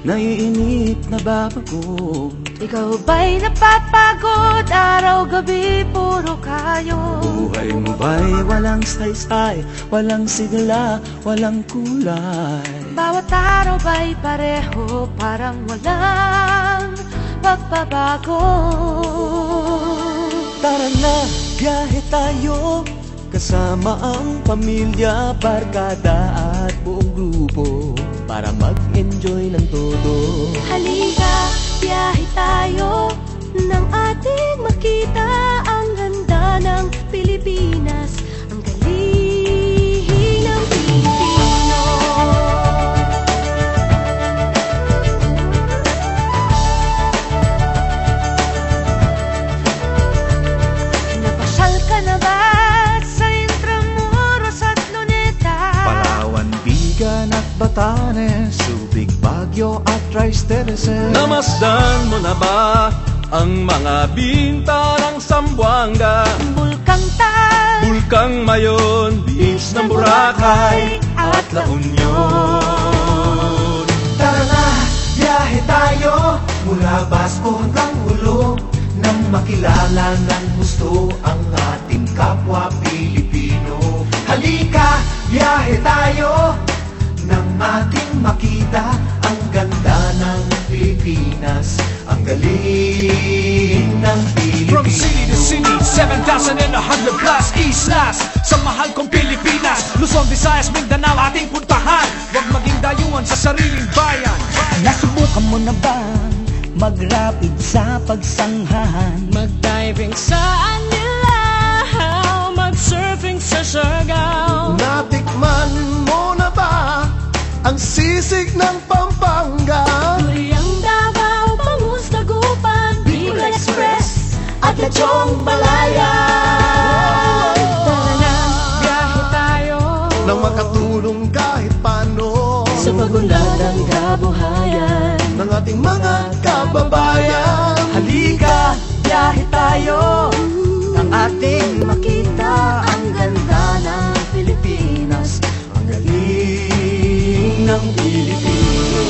naiinip, nababagot. Ikaw ba'y napapagod? Araw-gabi, puro kayo. Buhay mo ba'y walang saysay, walang sigla, walang kulay? Bawat araw ba'y pareho, parang walang pagbabago? Tara na, biyahe tayo, kasama ang pamilya, barkada at buong grupo, para mag-enjoy ng todo. Halika, biyahe tayo, nang ating makita ang ganda ng Pilipinas, ang galing ng Pilipino. Napasyal ka na ba sa Intramuros at Luneta? Palawan, Bigan at Batanes, Subic, Baguio at Tristeres. Namasdan mo na ba ang mga binta ng Zamboanga, Bulkang Tal, Bulkang Mayon, Biis ng Boracay at La Union? Tara na, biyahe tayo, mula Basco hanggang Ulo, nang makilala ng gusto ang ating kapwa Pilipino. Halika, biyahe tayo, nang ating makita ang ganda ng Pilipinas, ang galing ng Pilipino. From city to city, 7,100 plus islas sa mahal kong Pilipinas. Luzon, Visayas, Mindanao ating puntahan. Huwag maging dayuhan sa sariling bayan. Nasubukan mo na ba mag-rapid sa pagsanghahan? mag-diving sa Anilaw, mag-surfing sa Siargao. Natikman mo na ba ang sisig ng Pampanga? Duriang Davao, Bangus, Dagupan, Bicol Express at Lechong Balaya. Tara na, biyahe tayo, Nang makatulong kahit paano sa pagunlad ng kabuhayan ng ating mga kababayan. Halika, biyahe tayo, nang ating makita ang ganda ng Pilipinas, ang galing ng Pilipino.